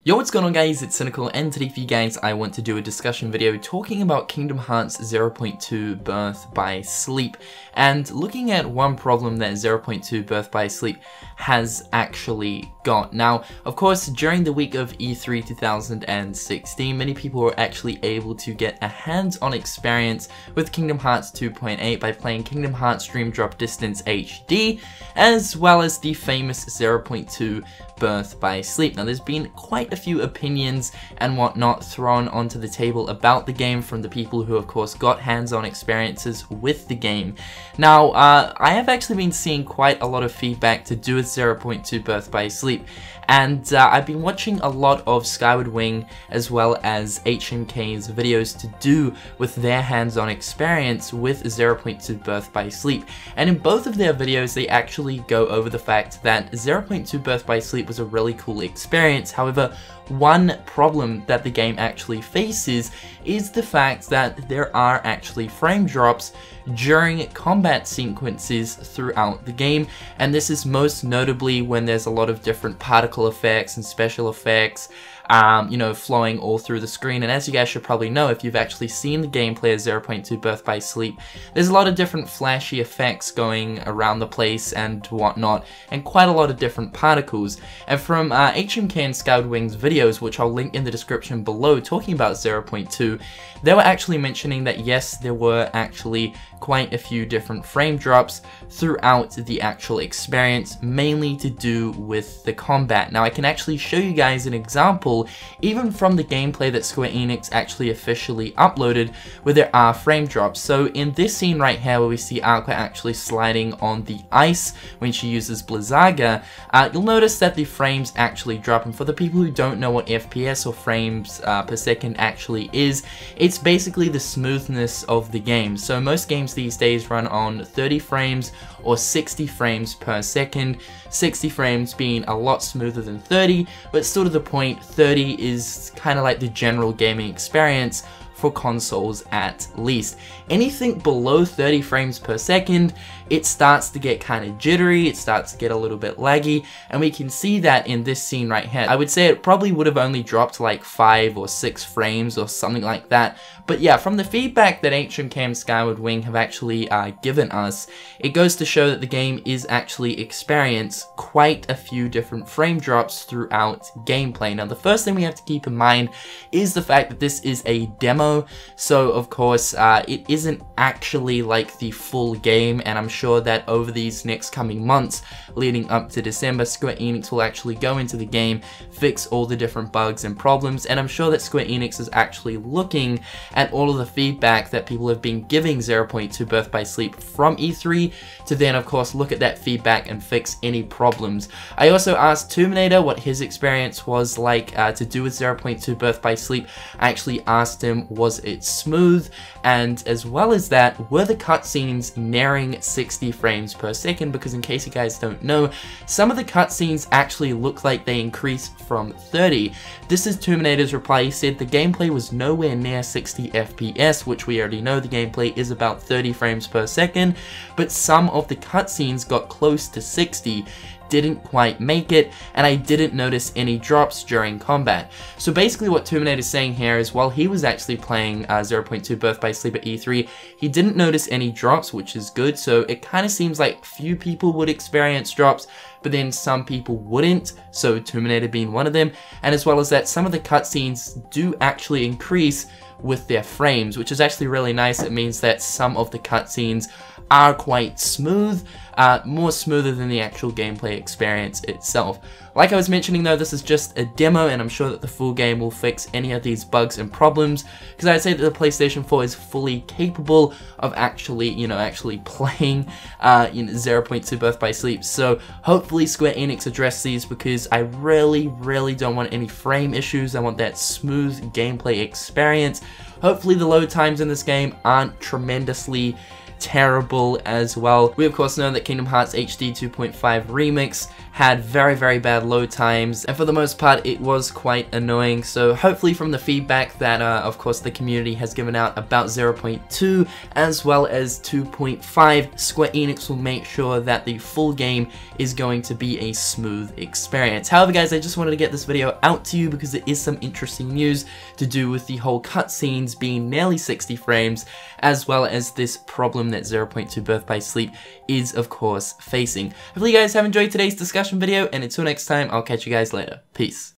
Yo, what's going on guys, it's Cynical, and today for you guys I want to do a discussion video talking about Kingdom Hearts 0.2 Birth by Sleep, and looking at one problem that 0.2 Birth by Sleep has actually got. Now, of course, during the week of E3 2016, many people were actually able to get a hands-on experience with Kingdom Hearts 2.8 by playing Kingdom Hearts Dream Drop Distance HD, as well as the famous 0.2 Birth by Sleep. Now, there's been quite a few opinions and whatnot thrown onto the table about the game from the people who, of course, got hands-on experiences with the game. Now, I have actually been seeing quite a lot of feedback to do with 0.2 Birth by Sleep, and I've been watching a lot of Skyward Wing as well as HMK's videos to do with their hands-on experience with 0.2 Birth by Sleep, and in both of their videos they actually go over the fact that 0.2 Birth by Sleep was a really cool experience. However, one problem that the game actually faces is the fact that there are actually frame drops during combat sequences throughout the game, and this is most notably when there's a lot of different particle effects and special effects you know, flowing all through the screen. And as you guys should probably know if you've actually seen the gameplay of 0.2 Birth by Sleep, there's a lot of different flashy effects going around the place and whatnot, and quite a lot of different particles. And from HMK and Skyward Wing's videos, which I'll link in the description below, talking about 0.2, they were actually mentioning that yes, there were actually quite a few different frame drops throughout the actual experience, mainly to do with the combat. Now, I can actually show you guys an example even from the gameplay that Square Enix actually officially uploaded, where there are frame drops. So in this scene right here where we see Aqua actually sliding on the ice when she uses Blizzaga, you'll notice that the frames actually drop. And for the people who don't know what FPS or frames per second actually is, it's basically the smoothness of the game. So most games these days run on 30 frames or 60 frames per second, 60 frames being a lot smoother than 30, but still to the point, 30 is kind of like the general gaming experience for consoles at least. Anything below 30 frames per second, it starts to get kind of jittery, it starts to get a little bit laggy, and we can see that in this scene right here. I would say it probably would have only dropped like 5 or 6 frames or something like that, but yeah, from the feedback that HMK and Skyward Wing have actually given us, it goes to show that the game is actually experience quite a few different frame drops throughout gameplay. Now, the first thing we have to keep in mind is the fact that this is a demo, so of course it isn't actually like the full game, and I'm sure that over these next coming months leading up to December, Square Enix will actually go into the game, fix all the different bugs and problems, and I'm sure that Square Enix is actually looking at all of the feedback that people have been giving 0.2 Birth by Sleep from E3 to then of course look at that feedback and fix any problems. I also asked Terminator what his experience was like to do with 0.2 Birth by Sleep. I actually asked him, was it smooth, and as well as that, were the cutscenes nearing 60 frames per second, because in case you guys don't know, some of the cutscenes actually look like they increased from 30. This is Terminator's reply. He said the gameplay was nowhere near 60 FPS, which we already know the gameplay is about 30 frames per second, but some of the cutscenes got close to 60. Didn't quite make it, and I didn't notice any drops during combat. So basically what Terminator is saying here is, while he was actually playing 0.2 Birth by Sleep at E3, he didn't notice any drops, which is good. So it kind of seems like few people would experience drops, but then some people wouldn't, so Terminator being one of them. And as well as that, some of the cutscenes do actually increase with their frames, which is actually really nice. It means that some of the cutscenes are quite smooth, more smoother than the actual gameplay experience itself. Like I was mentioning though, this is just a demo, and I'm sure that the full game will fix any of these bugs and problems, because I'd say that the PlayStation 4 is fully capable of actually, you know, playing 0.2 Birth by Sleep. So hopefully Square Enix address these, because I really don't want any frame issues. I want that smooth gameplay experience. Hopefully the load times in this game aren't tremendously terrible as well. We of course know that Kingdom Hearts HD 2.5 Remix had very bad load times, and for the most part it was quite annoying. So hopefully from the feedback that of course the community has given out about 0.2 as well as 2.5, Square Enix will make sure that the full game is going to be a smooth experience. However guys, I just wanted to get this video out to you because there is some interesting news to do with the whole cutscenes being nearly 60 frames, as well as this problem that 0.2 Birth by Sleep is of course facing. Hopefully you guys have enjoyed today's discussion video, and until next time, I'll catch you guys later. Peace.